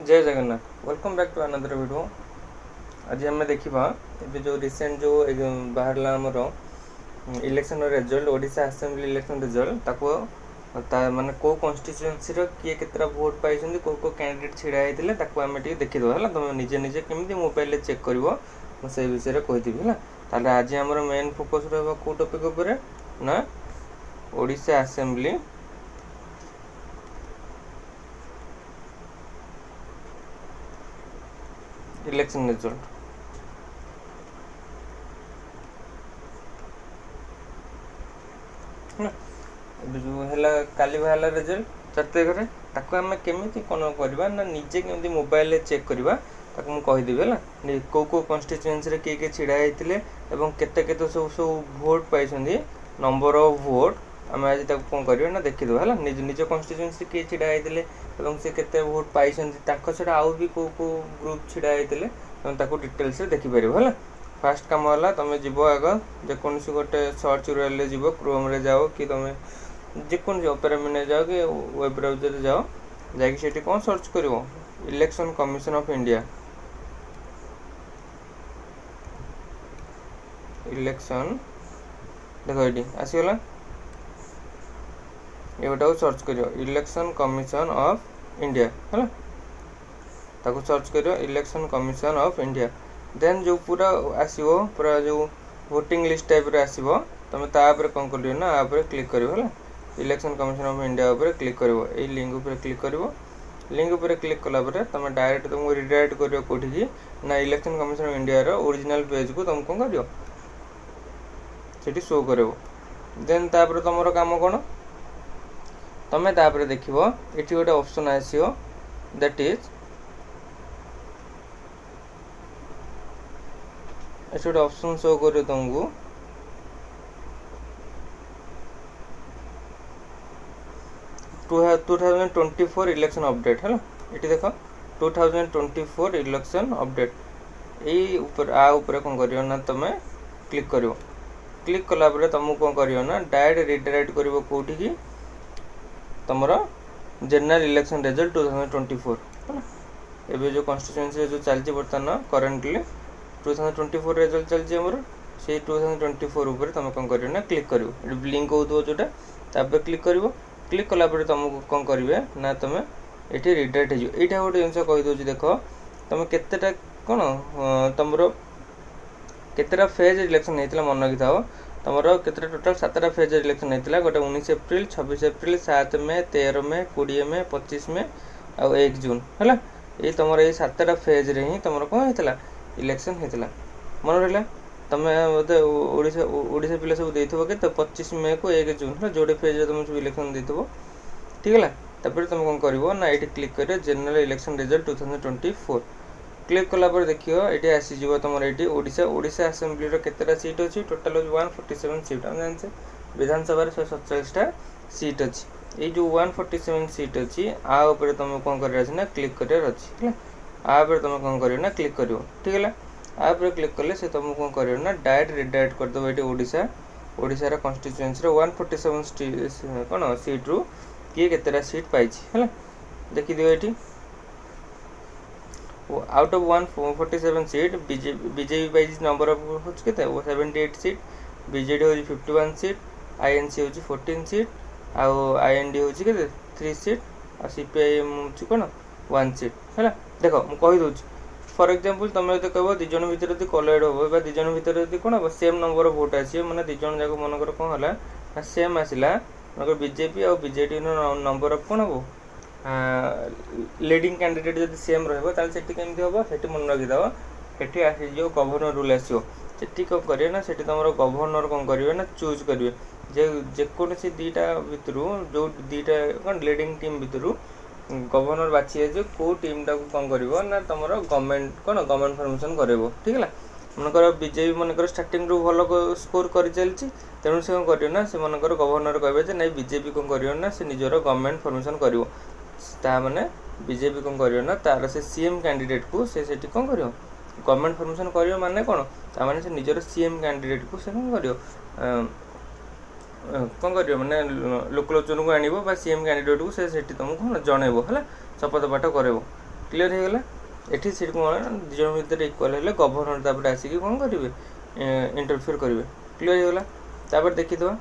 जय Jagannath welcome back to another video. आज आम देखा ये जो रिसेंट जो बाहर आमर election result Odisha assembly election result ताको माने को कन्स्टिट्यूएंसी किए केतरा वोट पाई को कैंडिडेट छिड़ा होते ताको आम देखीद है तुम निजे निजे केमी मोबाइल चेक कर से विषय कही है ताले आज आम मेन फोकस रहा कौ टॉपिक उपर ना ओडिशा असेंबली इलेक्शन रिजल्ट। जो है काली बाहर रिजल्ट 4 तारिख ताको आम केमी कौन करवा ना निजे केमी मोबाइल चेक करवा ताको मुझे कहीदेवी है कौ कौ कन्स्टिट्यूएंसी किए किए छिड़ा होते केते केते सब सब vote pi number of vote आम आज कौन करवा ना देखीद है निज निज कन्स्टिट्यूएंसी किए छिड़ा होते से केते वोट पाई छड़ा आउ भी कौ कौ ग्रुप छिड़ा होते तुम डिटेल्स देखिपर है। फास्ट कम है तुम जीव आग जेकोसी गोटे सर्च यूआरएल जीव क्रोम रे जाओ कि तुम जेकोसी ओपेरा में जाओ कि वेब ब्राउजर जाओ जाकि कौन सर्च कर election commission of India election देख ये आसीगला ये गोटा सर्च कर इलेक्शन कमिशन ऑफ इंडिया है ताको सर्च कर election commission of India then जो पूरा आसो पूरा जो वोटिंग लिस्ट टाइप आसो तुम तापर कौन कर ना आप क्लिक कर इलेक्शन कमिशन ऑफ इंडिया उपर क्लिक कर लिंक उपर क्लिक कर लिंक उपर क्लिक कलापर तुम डायरेक्ट तुमको रिडायरेक्ट कर कौटी ना election commission of India original page को तुम कौन कर शो कर देन तापर तुम काम कौन तुम तापर देख ये गोटे ऑप्शन आसो दैट इज ऐसे गोटे ऑप्शन शो कर तुमको 2024 इलेक्शन अपडेट है ये देख 2024 इलेक्शन अपडेट यही ऊपर ऊपर कौन कर ना तुम क्लिक कर क्लिक कलापर तुमको कौन कर ना डायरेक्ट रिडायरेक्ट कर कौटी की तुम जनरल इलेक्शन रिजल्ट 2024 है एवं जो कन्स्टिट्यूएंसी जो चलती बर्तमान करेन्टली 2024 रिजल्ट चलती आमर से 2024 उपर तुम कौन कर ना क्लिक कर लिंक होता जोटा तापर क्लिक कर क्लिक कलापर तुमको कौन करेंगे ना तुम ये रिडायरेक्ट हो यहाँ गोटे जिन कहीदे देख तुम केतेटा कौन तुम केतेटा फेज इलेक्शन होता मन रखी था तुम केतेटा टोटाल 7टा फेज इलेक्शन होता गोटे 19 एप्रिल 26 एप्रिल 7 मे 13 मे 20 मे 25 मे आ 1 जून है ये तुम ये 7टा फेज रे ही तुम कौन होता इलेक्शन होता मन रहा तुम बोधे ओडिशा पिला सब देव के 25 मे को 1 जून है जोड़े फेज तुम सब इलेक्शन देव ठीक है तापर तुम कौन कर ना ये क्लिक कर जनरल इलेक्शन रिजल्ट 2024 क्लिक कलापर देख ये आसीज तुम ये ओडिशा असेंबली केतेटा सीट अच्छी टोटाल 147 सीट आम जाने विधानसभा 147टा सीट अच्छी ये जो 147 सीट अच्छी आपर तुम कौन कर क्लिक कर आपर तुम कौन कर ना क्लिक कर ठीक है आप क्लिक कले से तुमको कौन कर ना डायरेक्ट रिडायरेक्ट करदेव ये ओडिशा कन्स्टिट्यूएंसी 147 कौन सीट्रु किए केतेटा सीट पाई है देखीद ये out of 147 seat BJP pi number of हूँ 78 सीट बीजेडी हूँ 51 सीट आईएनसी हूँ 14 सीट आईएनडी हूँ 3 सीट आ सीपीआईएम हूँ कौन 1 सीट है देख मुझे कहीदे फॉर एग्जांपल तुम जो कह दिज भितर जो कलेक्ट हम दिज भितर कौन हम सेम नंबर ऑफ भोट आस मैंने दिज जाक मनकर कौन है सेम आसला मनकर बीजेपी और बीजेडी नंबर ऑफ कौन हम लीडिंग कैंडिडेट जब सेम रही केमती हम से मन रखीद से आसीज गवर्नर रूल आसो से कौन करेंगे ना से तुम गवर्नर कौन करेंगे ना चूज करेंगे जेकोसी दीटा भितर जो दीटा कौन लीडिंग टीम भितर गवर्नर बाछी कौ टीम टाक कौन कर ना तुम गवर्नमेंट कौन गवर्नमेंट फर्मेसन कर ठीक है मनकर बीजेपी मनकर स्टार्टिंग रू भल स्कोर कर चलती तेणु से कौन कर ना से मनकर गवर्नर कहे ना बीजेपी कौन कर ना से निजर गवर्नमेंट फर्मेसन कर बीजेपी कौन कर ना तार से सीएम कैंडिडेट को से कौन कर गवर्नमेंट फर्मेसन कर माने कौन ताने से निजर सीएम कैंडिडेट को से कौन कर कौन कर मैंने लोकलोचन को आण सीएम कैंडिडेट को से तुमको कौन जनइब है शपथ पाठ कर क्लीयर ହେଇଗଲା। ଏଠି ସେଠି କ'ଣ ଦୁଇ ଜଣ ଭିତରେ ଇକ୍ୱାଲ୍ ହେଲେ ଗଭର୍ଣ୍ଣର ତାପରେ ଆସିକି କ'ଣ କରିବେ ଇଣ୍ଟରଫିୟର କରିବେ। କ୍ଲିୟର ହେଇଗଲା। ତାପରେ ଦେଖିଦେବା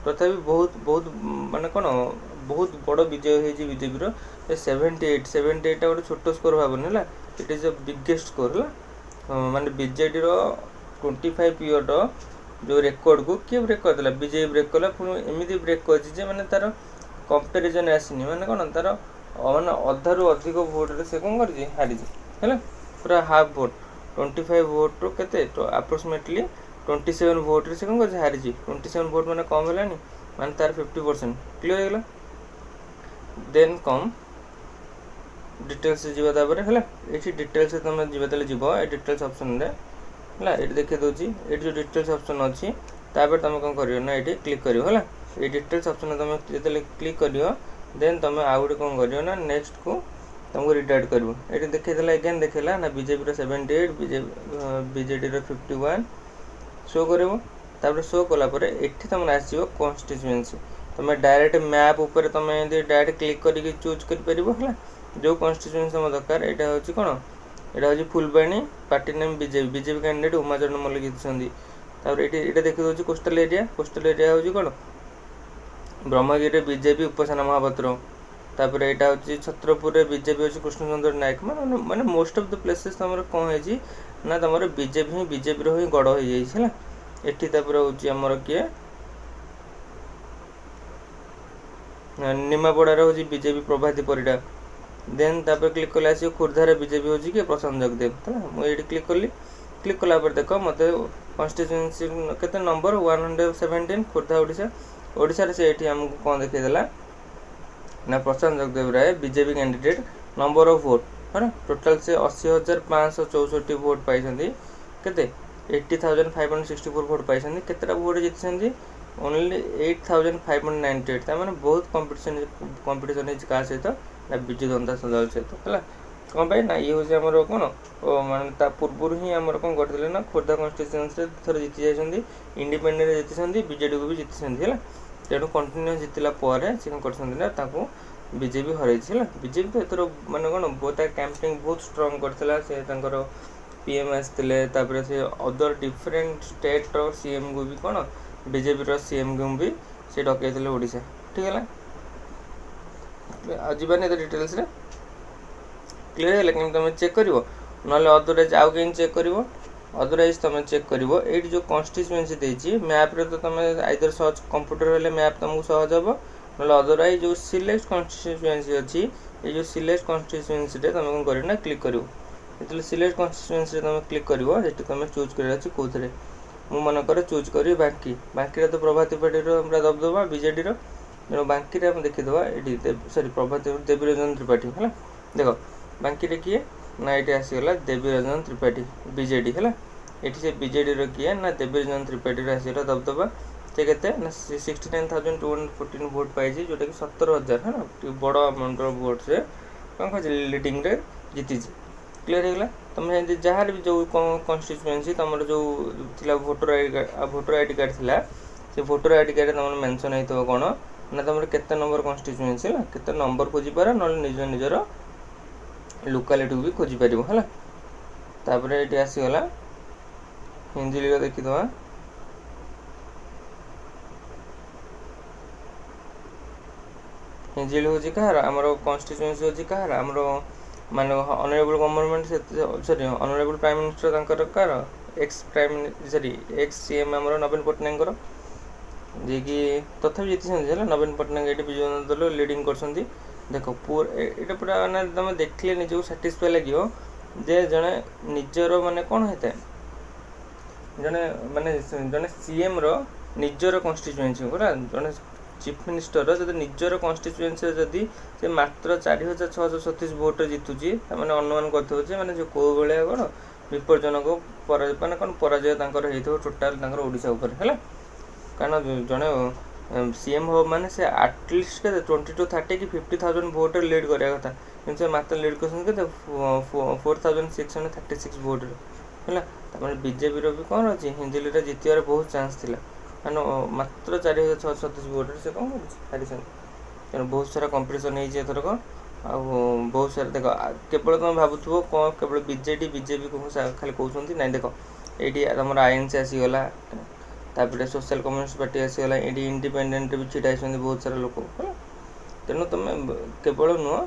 ତଥାପି ବହୁତ ମାନେ କ'ଣ ବହୁତ ବଡ଼ ବିଜୟ ହେଇଛି ବିଜେପିର। 78 ଗୋଟେ ଛୋଟ ସ୍କୋର ଭାବନି ହେଲା, ଇଟ୍ ଇଜ୍ ଅ ବିଗେଷ୍ଟ ସ୍କୋର ହେଲା। ମାନେ ବିଜେଡ଼ିର 25 ଇୟର୍ର ଯେଉଁ ରେକର୍ଡ଼କୁ କିଏ ବ୍ରେକ୍ କରିଦେଲା, ବିଜେପି ବ୍ରେକ୍ କଲା। ପୁଣି ଏମିତି ବ୍ରେକ୍ କରିଛି ଯେ ମାନେ ତା'ର କମ୍ପାରିଜନ୍ ଆସିନି, ମାନେ କ'ଣ ତା'ର ମାନେ ଅଧାରୁ ଅଧିକ ଭୋଟ୍ରେ ସେ କ'ଣ କରିଛି, ହାରିଛି ହେଲା। ପୁରା ହାଫ୍ ଭୋଟ୍, 25 ଭୋଟ୍ରୁ କେତେ ଆପ୍ରୋକ୍ସିମେଟଲି 27 ଭୋଟ୍ରେ ସେ କ'ଣ କରିଛି, ହାରିଛି। 27 ଭୋଟ୍ ମାନେ କମ୍ ହେଲାନି, ମାନେ ତା'ର 50%। କ୍ଲିୟର ହେଇଗଲା। ଦେନ୍ କମ୍ ଡିଟେଲ୍ସ ଯିବା ତାପରେ ହେଲା। ଏଇଠି ଡିଟେଲ୍ସ ତୁମେ ଯେତେବେଳେ ଯିବ ଏ ଡିଟେଲ୍ସ ଅପସନ୍ରେ ହେଲା, ଏଇଠି ଦେଖେଇ ଦେଉଛି। ଏଇଠି ଯେଉଁ ଡିଟେଲ୍ସ ଅପସନ୍ ଅଛି ତାପରେ ତୁମେ କ'ଣ କରିବ ନା ଏଇଠି କ୍ଲିକ୍ କରିବ ହେଲା। ଏଇ ଡିଟେଲ୍ସ ଅପସନ୍ରେ ତୁମେ ଯେତେବେଳେ କ୍ଲିକ୍ କରିବ ଦେନ୍ ତୁମେ ଆଉ ଗୋଟେ କ'ଣ କରିବ ନା ନେକ୍ସଟକୁ तुमको रिडायरेक्ट करूँ। ये देखा एगेन देखा ना बीजेपी 78 बीजेडी 51 शो कर शो कलापर एटी तुम आसो कन्स्टिट्यूएंसी तुम डायरेक्ट मैप उपर तुम डायरेक्ट क्लिक करके चूज कर जो कन्स्टिट्यूएंसी तुम दरकार। यहाँ हूँ कौन यहाँ हूँ Phulbani party name BJP BJP candidate Umacharan Mallick जीतुंट। ये देखी दूसरी कोस्टल एरिया हूँ कौन ब्रह्मगिरी बीजेपी उपासना महापात्र। तापर यहाँ हूँ छत्रपुर बीजेपी अच्छी कृष्णचंद्र नायक माने मोस्ट ऑफ द प्लेसेस तुम कौन है ना तुम बीजेपी ही गड़ हो जाए। एटी हूँ आमर किए निमापड़ार हूँ बीजेपी प्रभाती परिडा। देन तापर क्लिक कले आस खोर्धार बीजेपी हूँ कि प्रशांत जगदेव है। मुझे क्लिक कली क्लिक कलापर देख मत कन्स्टिट्यूएंसी के नंबर 117 खोर्धा ओडिशा ओडिशा से ये आमको कौन देखीदेला ना प्रशांत जगदेव राय BJP candidate number of vote है ना टोटाल से 80,564 वोट पाई के 80,564 वोट पाई केतटा वोट जीति ओनली 8,598 तमें बहुत कंपिटिशन क्या सहित ना विजु जनता दल सहित है कौन पाई ना ये हूँ आमर कौन मानता पूर्व ही आमर कौन करते ना खोर्धा कन्स्टिट्यूएंसी थोड़े जीति जाती इंडिपेंडेंट जीति बीजेडी को भी जीति है। तेणु कंटिन्यूस जीतला से कौन बीजेपी हरई बीजेपी तो एथर माने कौन बहुत कैंपेनिंग बहुत स्ट्रॉन्ग करथिला से पीएम आसते से अदर डिफरेंट स्टेट रो सीएम को भी कौन बीजेपी रो सीएम को भी से डकई ओडिशा। ठीक है आज डिटेल्स रे क्लियर है लेकिन तुम चेक कर ना अदरवाइज आउ कहीं चेक कर अदरवाइज तुम चेक कर ये जो कन्स्टिट्यूएंसी देती मैप रे तो तुम आइदर सर्च कंप्यूटर वाले मैप तुमको सहज हम ना अदरवाइज जो सिलेक्ट कन्स्टिट्यूएंसी अच्छी ये जो सिलेक्ट कन्स्टिट्यूएंसी तुम कौन कर ना क्लिक कर जो सिलेक्ट कन्स्टिट्यूएंसी तुम क्लिक कर तुम चूज कर कौन मु मनकर चूज करी बांकी बांकी तो प्रभाती पार्टी दबदबा बीजेडी तेणु बांकी देखीदे ये सॉरी प्रभाती देवी रंजन त्रिपाठी है। देख बांकी किए ना ये आसीगला देवी रंजन त्रिपाठी बीजेडी है। ये से बीजेडी किए ना देवी रंजन त्रिपाठी आसीगला दबदबा से के 69,214 वोट पाई जोटा कि 17,000 है ना बड़ अमाउंट वोट से कौन कर लीडिंग रे जीति। क्लियर होगा तुम जहाँ भी जो कन्स्टिट्यूएंसी तुम जो थी भोटर आईडी कार्ड थी से भोटर आईडी कार्ड तुम मेंशन होता कौन ना तुम केते नंबर कन्स्टिट्यूएंसी है केते नंबर खोजिपार ना निज निजर लोकालिटी भी खोजिपार है। तापर ये आसीगला हिंजिली देखीदे हिंजिली हूँ कहार आमर कन्स्टिट्यूएंसी हूँ कहार आमर माने honourable government sorry honourable prime minister car ex prime sorry ex CM आमर नवीन पट्टनायक जी कि तथा जीति है नवीन पट्टनायक ये विजु जनता दल लीडिंग कर देख पूरा ये पूरा मैंने तुम देखले निजक साटिस्फाई लगे जे जड़े निजर माने कौन होता है जड़े माने जड़े सीएम रो निजर कन्स्टिट्यूएंसी पूरा जड़े चीफ मिनिस्टर जब निजर कन्स्टिट्यूएंसी जदि से मात्र 4,636 वोट जीतुची मैंने अनुमान करते मैंने जो कौ भाया कौन विपज्जनक माने कौन पराजय टोटाल ओडिशा उपर है कारण जड़े सीएम हो माने से आटलिस्ट के 20 to 30 कि 50,000 वोट लीड करा कथा कि मात्र लीड कर 4,636 वोट है। बीजेपी भी कौन अच्छी हिंजिली जीतवार बहुत चांस थी मानो मात्र 4,636 वोट से कौन हारी तेणु बहुत सारा कंपिटिशन होथरक बहुत सारा देख केवल तुम भावुव कौन केवल बीजेडी बीजेपी को खाली कहते ना देख ये तुम आईएनसी आसीगला तापर सोशल कम्युनिस्ट पार्टी आसीगला ये इंडिपेंडेंट भी छिटा बहुत सारा लोक है तेणु तुम केवल नुह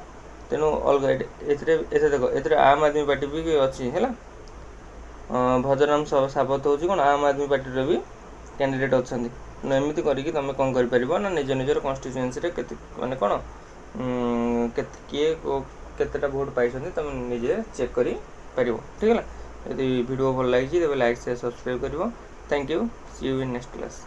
तेणु अलग ए देख ए आम आदमी पार्टी भी अच्छी है भजनाम साबत हो कौन आम आदमी पार्टी भी कैंडिडेट अच्छा एमती करके तुम कौन कर ना निज निजर कन्स्टिट्यूएंसी माने कौन किए केतेटा भोट पाई तुम निजे चेक कर ठीक है। यदि वीडियो भल लगी तेज लाइक शेयर सब्सक्राइब कर। Thank you. See you in next class.